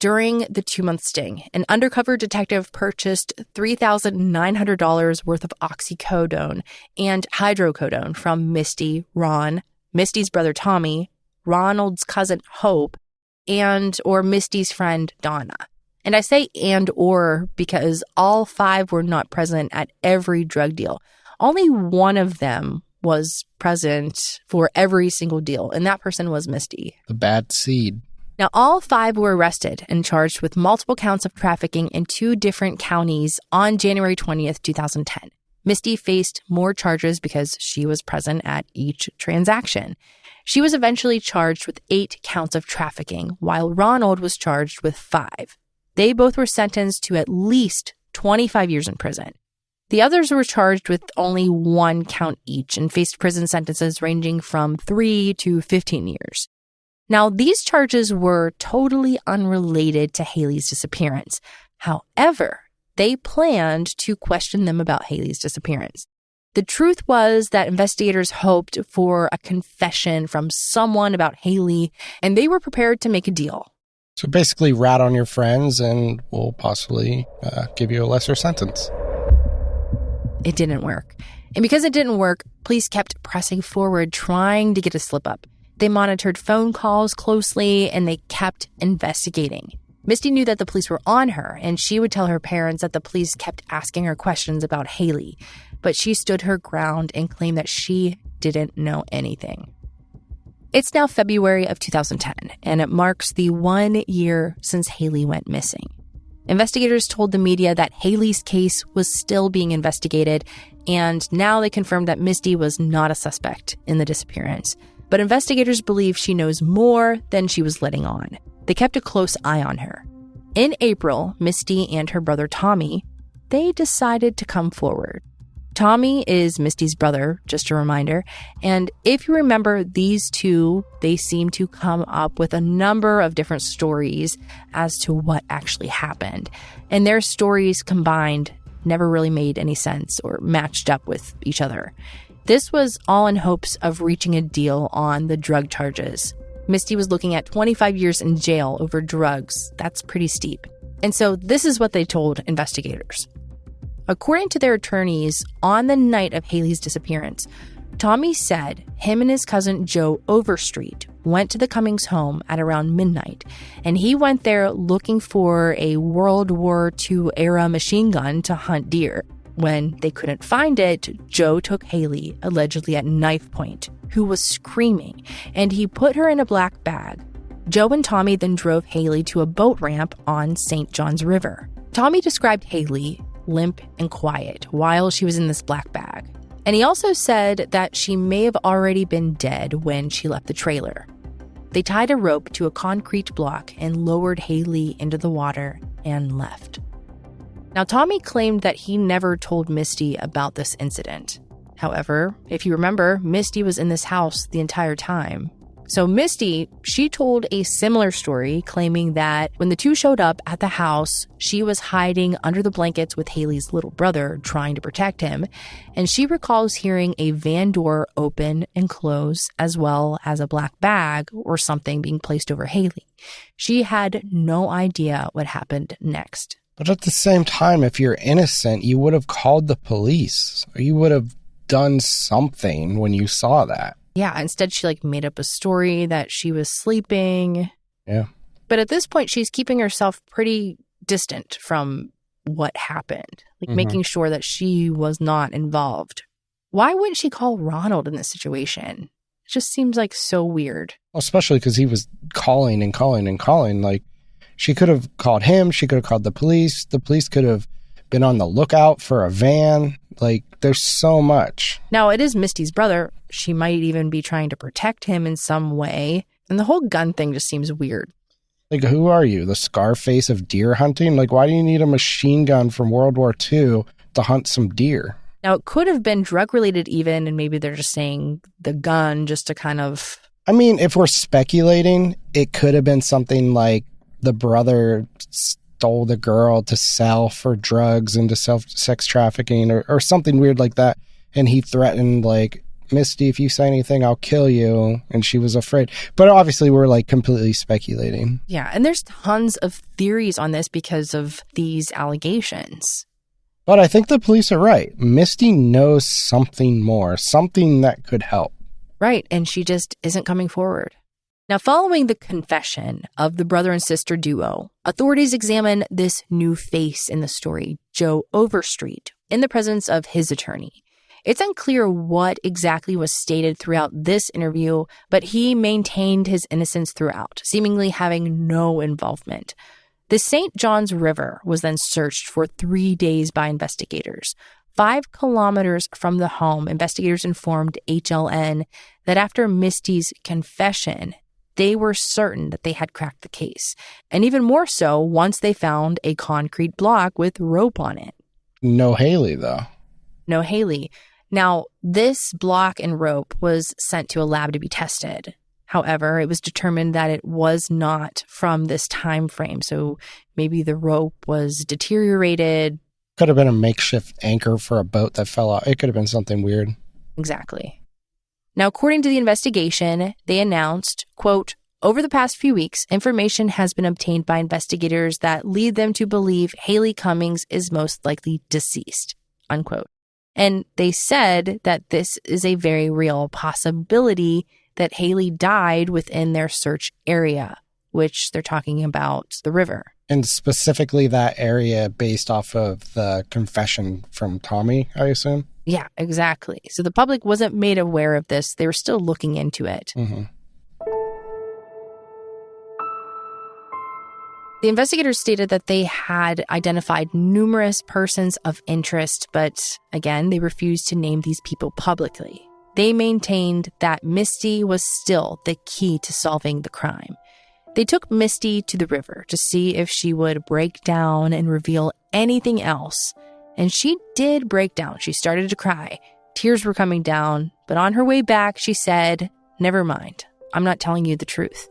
During the 2-month sting, an undercover detective purchased $3,900 worth of oxycodone and hydrocodone from Misty, Ron, Misty's brother Tommy, Ronald's cousin Hope, or Misty's friend Donna. And I say or because all 5 were not present at every drug deal. Only one of them was present for every single deal, and that person was Misty. The bad seed. Now, all 5 were arrested and charged with multiple counts of trafficking in 2 different counties on January 20th, 2010. Misty faced more charges because she was present at each transaction. She was eventually charged with 8 counts of trafficking, while Ronald was charged with 5. They both were sentenced to at least 25 years in prison. The others were charged with only 1 count each and faced prison sentences ranging from 3 to 15 years. Now, these charges were totally unrelated to HaLeigh's disappearance. However, they planned to question them about HaLeigh's disappearance. The truth was that investigators hoped for a confession from someone about HaLeigh, and they were prepared to make a deal. So basically, rat on your friends and we'll possibly give you a lesser sentence. It didn't work. And because it didn't work, police kept pressing forward, trying to get a slip-up. They monitored phone calls closely, and they kept investigating. Misty knew that the police were on her, and she would tell her parents that the police kept asking her questions about HaLeigh. But she stood her ground and claimed that she didn't know anything. It's now February of 2010, and it marks the 1 year since HaLeigh went missing. Investigators told the media that HaLeigh's case was still being investigated, and now they confirmed that Misty was not a suspect in the disappearance. But investigators believe she knows more than she was letting on. They kept a close eye on her. In April, Misty and her brother Tommy they decided to come forward. Tommy is Misty's brother, just a reminder. And if you remember, these two, they seem to come up with a number of different stories as to what actually happened. And their stories combined never really made any sense or matched up with each other. This was all in hopes of reaching a deal on the drug charges. Misty was looking at 25 years in jail over drugs. That's pretty steep. And so this is what they told investigators. According to their attorneys, on the night of HaLeigh's disappearance, Tommy said him and his cousin Joe Overstreet went to the Cummings home at around midnight, and he went there looking for a World War II-era machine gun to hunt deer. When they couldn't find it, Joe took HaLeigh, allegedly at knife point, who was screaming, and he put her in a black bag. Joe and Tommy then drove HaLeigh to a boat ramp on St. John's River. Tommy described HaLeigh limp and quiet while she was in this black bag. And he also said that she may have already been dead when she left the trailer. They tied a rope to a concrete block and lowered HaLeigh into the water and left. Now, Tommy claimed that he never told Misty about this incident. However, if you remember, Misty was in this house the entire time. So Misty, she told a similar story, claiming that when the two showed up at the house, she was hiding under the blankets with HaLeigh's little brother, trying to protect him. And she recalls hearing a van door open and close, as well as a black bag or something being placed over HaLeigh. She had no idea what happened next. But at the same time, if you're innocent, you would have called the police, or you would have done something when you saw that. Yeah, instead she made up a story that she was sleeping. Yeah. But at this point, she's keeping herself pretty distant from what happened, making sure that she was not involved. Why wouldn't she call Ronald in this situation? It just seems so weird. Well, especially because he was calling and calling and calling. She could have called him. She could have called the police. The police could have been on the lookout for a van. There's so much. Now, it is Misty's brother. She might even be trying to protect him in some way. And the whole gun thing just seems weird. Who are you? The Scarface of deer hunting? Why do you need a machine gun from World War II to hunt some deer? Now, it could have been drug-related even, and maybe they're just saying the gun just to kind of... I mean, if we're speculating, it could have been something like the brother stole the girl to sell for drugs and to sex trafficking or something weird like that. And he threatened, Misty, if you say anything, I'll kill you. And she was afraid. But obviously, we're completely speculating. Yeah. And there's tons of theories on this because of these allegations. But I think the police are right. Misty knows something more, something that could help. Right. And she just isn't coming forward. Now, following the confession of the brother and sister duo, authorities examine this new face in the story, Joe Overstreet, in the presence of his attorney. It's unclear what exactly was stated throughout this interview, but he maintained his innocence throughout, seemingly having no involvement. The St. John's River was then searched for 3 days by investigators. 5 kilometers from the home, investigators informed HLN that after Misty's confession, they were certain that they had cracked the case. And even more so once they found a concrete block with rope on it. No HaLeigh, though. No HaLeigh. Now, this block and rope was sent to a lab to be tested. However, it was determined that it was not from this time frame. So maybe the rope was deteriorated. Could have been a makeshift anchor for a boat that fell out. It could have been something weird. Exactly. Now, according to the investigation, they announced, quote, over the past few weeks, information has been obtained by investigators that lead them to believe HaLeigh Cummings is most likely deceased, unquote. And they said that this is a very real possibility that HaLeigh died within their search area, which they're talking about the river. And specifically that area based off of the confession from Tommy, I assume? Yeah, exactly. So the public wasn't made aware of this. They were still looking into it. Mm-hmm. The investigators stated that they had identified numerous persons of interest, but again, they refused to name these people publicly. They maintained that Misty was still the key to solving the crime. They took Misty to the river to see if she would break down and reveal anything else. And she did break down. She started to cry. Tears were coming down, but on her way back, she said, "Never mind. I'm not telling you the truth."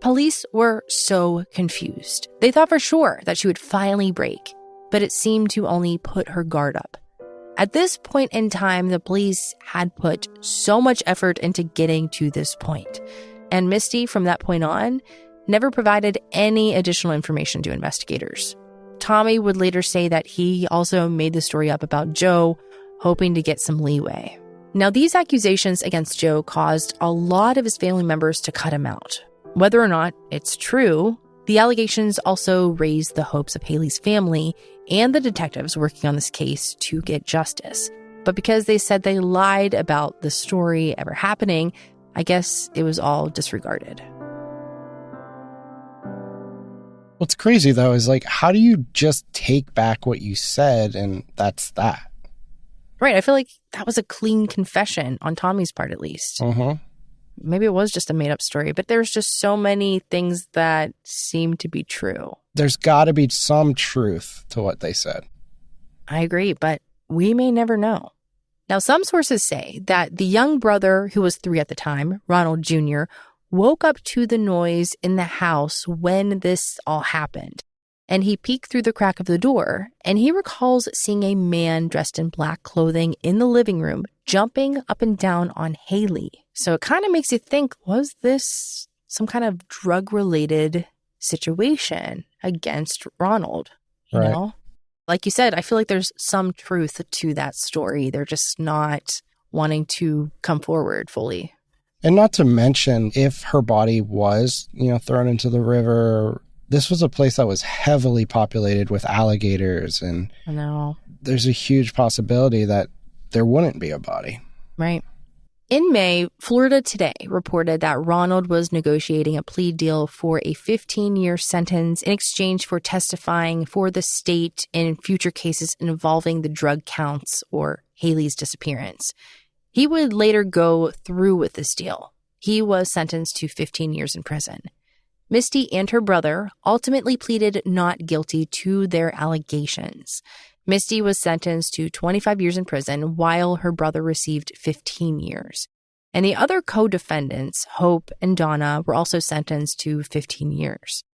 Police were so confused. They thought for sure that she would finally break, but it seemed to only put her guard up. At this point in time, the police had put so much effort into getting to this point. And Misty, from that point on, never provided any additional information to investigators. Tommy would later say that he also made the story up about Joe, hoping to get some leeway. Now, these accusations against Joe caused a lot of his family members to cut him out. Whether or not it's true, the allegations also raised the hopes of HaLeigh's family and the detectives working on this case to get justice. But because they said they lied about the story ever happening, I guess it was all disregarded. What's crazy, though, is like, how do you just take back what you said and that's that? Right. I feel like that was a clean confession on Tommy's part, at least. Maybe it was just a made-up story, but there's just so many things that seem to be true. There's got to be some truth to what they said. I agree, but we may never know. Now, some sources say that the young brother, who was 3 at the time, Ronald Jr., woke up to the noise in the house when this all happened. And he peeked through the crack of the door, and he recalls seeing a man dressed in black clothing in the living room jumping up and down on HaLeigh. So it kind of makes you think, was this some kind of drug-related situation against Ronald? You know? Like you said, I feel like there's some truth to that story. They're just not wanting to come forward fully. And not to mention, if her body was, thrown into the river, this was a place that was heavily populated with alligators. And I know. There's a huge possibility that there wouldn't be a body. Right. In May, Florida Today reported that Ronald was negotiating a plea deal for a 15-year sentence in exchange for testifying for the state in future cases involving the drug counts or HaLeigh's disappearance. He would later go through with this deal. He was sentenced to 15 years in prison. Misty and her brother ultimately pleaded not guilty to their allegations. Misty was sentenced to 25 years in prison, while her brother received 15 years. And the other co-defendants, Hope and Donna, were also sentenced to 15 years.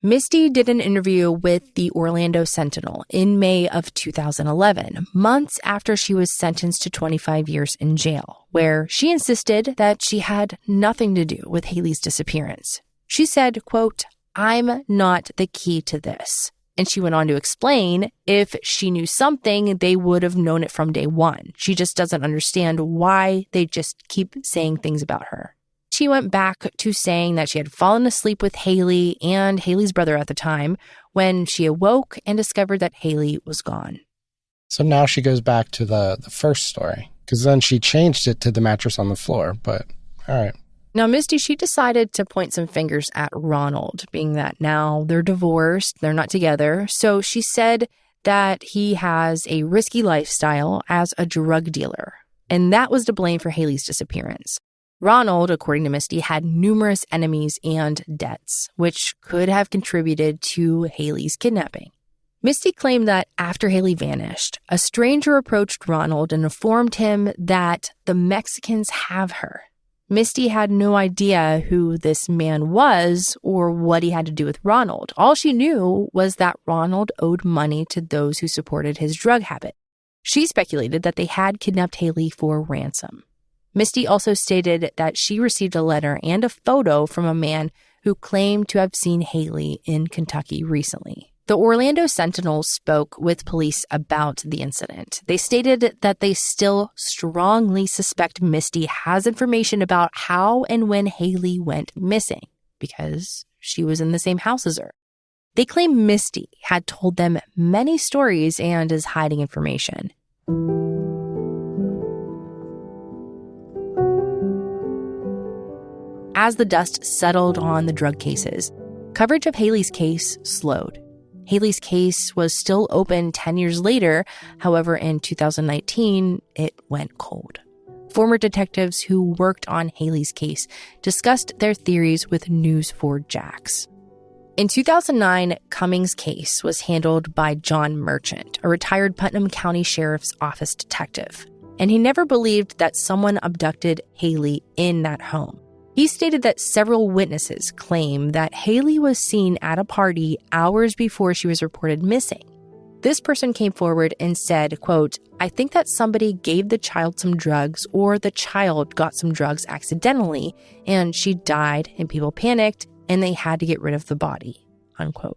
Misty did an interview with the Orlando Sentinel in May of 2011, months after she was sentenced to 25 years in jail, where she insisted that she had nothing to do with HaLeigh's disappearance. She said, quote, "I'm not the key to this." And she went on to explain, if she knew something, they would have known it from day one. She just doesn't understand why they just keep saying things about her. She went back to saying that she had fallen asleep with HaLeigh and HaLeigh's brother at the time when she awoke and discovered that HaLeigh was gone. So now she goes back to the first story, because then she changed it to the mattress on the floor, but all right. Now, Misty, she decided to point some fingers at Ronald, being that now they're divorced, they're not together. So she said that he has a risky lifestyle as a drug dealer, and that was to blame for HaLeigh's disappearance. Ronald, according to Misty, had numerous enemies and debts, which could have contributed to HaLeigh's kidnapping. Misty claimed that after HaLeigh vanished, a stranger approached Ronald and informed him that the Mexicans have her. Misty had no idea who this man was or what he had to do with Ronald. All she knew was that Ronald owed money to those who supported his drug habit. She speculated that they had kidnapped HaLeigh for ransom. Misty also stated that she received a letter and a photo from a man who claimed to have seen HaLeigh in Kentucky recently. The Orlando Sentinel spoke with police about the incident. They stated that they still strongly suspect Misty has information about how and when HaLeigh went missing, because she was in the same house as her. They claim Misty had told them many stories and is hiding information. As the dust settled on the drug cases, coverage of HaLeigh's case slowed. HaLeigh's case was still open 10 years later. However, in 2019, it went cold. Former detectives who worked on HaLeigh's case discussed their theories with News4Jax. In 2009, Cummings' case was handled by John Merchant, a retired Putnam County Sheriff's Office detective. And he never believed that someone abducted HaLeigh in that home. He stated that several witnesses claim that HaLeigh was seen at a party hours before she was reported missing. This person came forward and said, quote, "I think that somebody gave the child some drugs or the child got some drugs accidentally and she died and people panicked and they had to get rid of the body," unquote.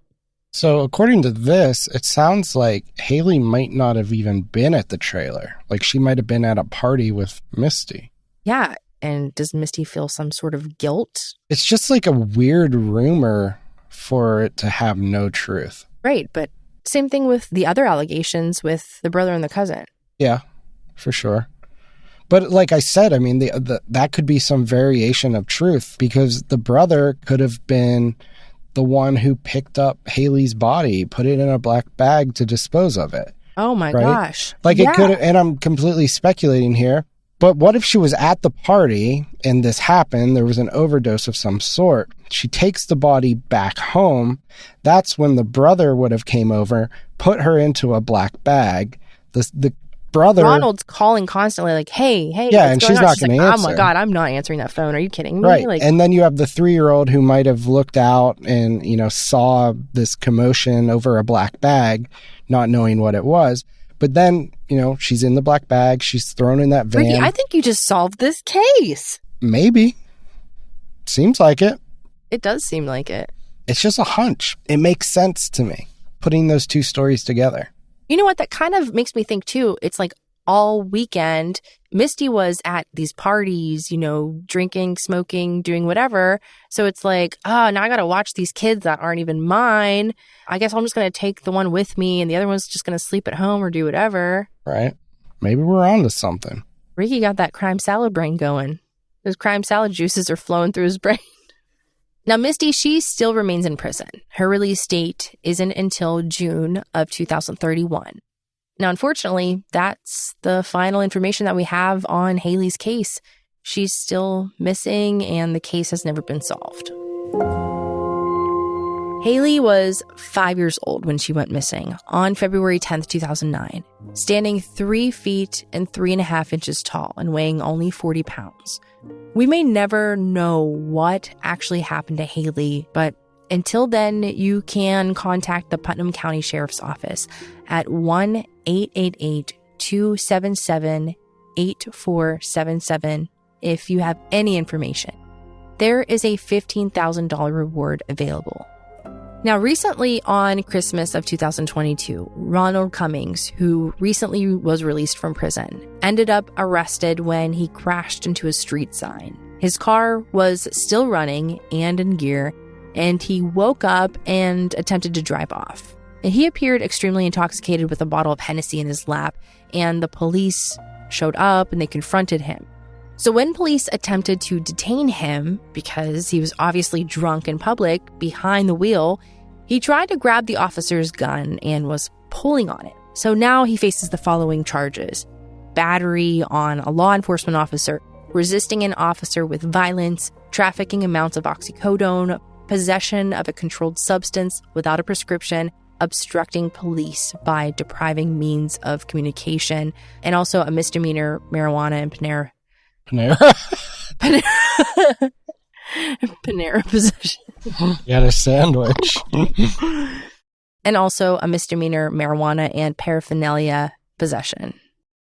So according to this, it sounds like HaLeigh might not have even been at the trailer. Like she might have been at a party with Misty. Yeah. And does Misty feel some sort of guilt? It's just like a weird rumor for it to have no truth. Right. But same thing with the other allegations with the brother and the cousin. Yeah, for sure. But like I said, I mean, that could be some variation of truth because the brother could have been the one who picked up HaLeigh's body, put it in a black bag to dispose of it. Oh my gosh. Like it could have, and I'm completely speculating here, but what if she was at the party and this happened? There was an overdose of some sort. She takes the body back home. That's when the brother would have came over, put her into a black bag. The brother... Ronald's calling constantly like, hey. Yeah, and she's not going to answer. Oh my God, I'm not answering that phone. Are you kidding me? Right. Like, and then you have the 3-year-old who might have looked out and, saw this commotion over a black bag, not knowing what it was. But then, she's in the black bag. She's thrown in that van. Ricky, I think you just solved this case. Maybe. Seems like it. It does seem like it. It's just a hunch. It makes sense to me, putting those two stories together. You know what? That kind of makes me think, too. It's like all weekend, Misty was at these parties, drinking, smoking, doing whatever. So it's like, oh, now I got to watch these kids that aren't even mine. I guess I'm just going to take the one with me and the other one's just going to sleep at home or do whatever. Right. Maybe we're on to something. Ricky got that crime salad brain going. Those crime salad juices are flowing through his brain. Now, Misty, she still remains in prison. Her release date isn't until June of 2031. Now, unfortunately, that's the final information that we have on HaLeigh's case. She's still missing and the case has never been solved. HaLeigh was 5 years old when she went missing on February 10th, 2009, standing 3 feet and 3.5 inches tall and weighing only 40 pounds. We may never know what actually happened to HaLeigh, but until then, you can contact the Putnam County Sheriff's Office at 1-888-277-8477 if you have any information. There is a $15,000 reward available. Now, recently on Christmas of 2022, Ronald Cummings, who recently was released from prison, ended up arrested when he crashed into a street sign. His car was still running and in gear, and he woke up and attempted to drive off. And he appeared extremely intoxicated with a bottle of Hennessy in his lap, and the police showed up and they confronted him. So when police attempted to detain him, because he was obviously drunk in public behind the wheel, he tried to grab the officer's gun and was pulling on it. So now he faces the following charges: battery on a law enforcement officer, resisting an officer with violence, trafficking amounts of oxycodone, possession of a controlled substance without a prescription, obstructing police by depriving means of communication, and also a misdemeanor marijuana and Panera possession. You had a sandwich. And also a misdemeanor marijuana and paraphernalia possession.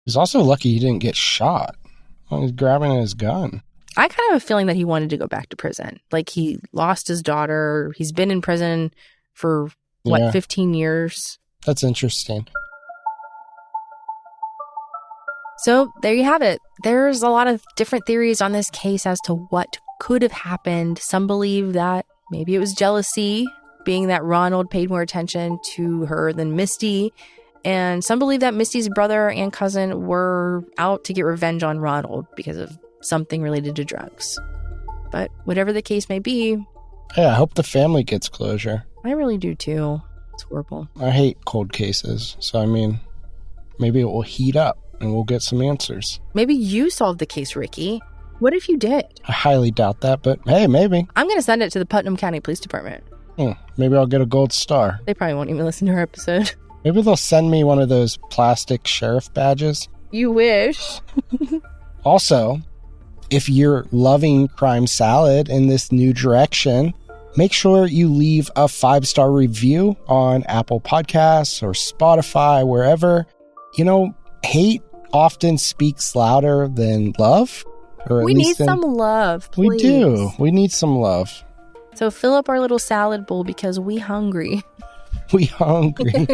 He's also lucky he didn't get shot. He's grabbing his gun. I kind of have a feeling that he wanted to go back to prison. Like he lost his daughter. He's been in prison for, 15 years? That's interesting. So there you have it. There's a lot of different theories on this case as to what could have happened. Some believe that maybe it was jealousy, being that Ronald paid more attention to her than Misty. And some believe that Misty's brother and cousin were out to get revenge on Ronald because of something related to drugs. But whatever the case may be... Yeah, I hope the family gets closure. I really do too. It's horrible. I hate cold cases. So, maybe it will heat up and we'll get some answers. Maybe you solved the case, Ricky. What if you did? I highly doubt that, but hey, maybe. I'm going to send it to the Putnam County Police Department. Maybe I'll get a gold star. They probably won't even listen to our episode. Maybe they'll send me one of those plastic sheriff badges. You wish. Also, if you're loving Crime Salad in this new direction, make sure you leave a 5-star review on Apple Podcasts or Spotify, wherever. You know, hate often speaks louder than love. We need some love, please. We do. We need some love. So fill up our little salad bowl because we hungry. We hungry.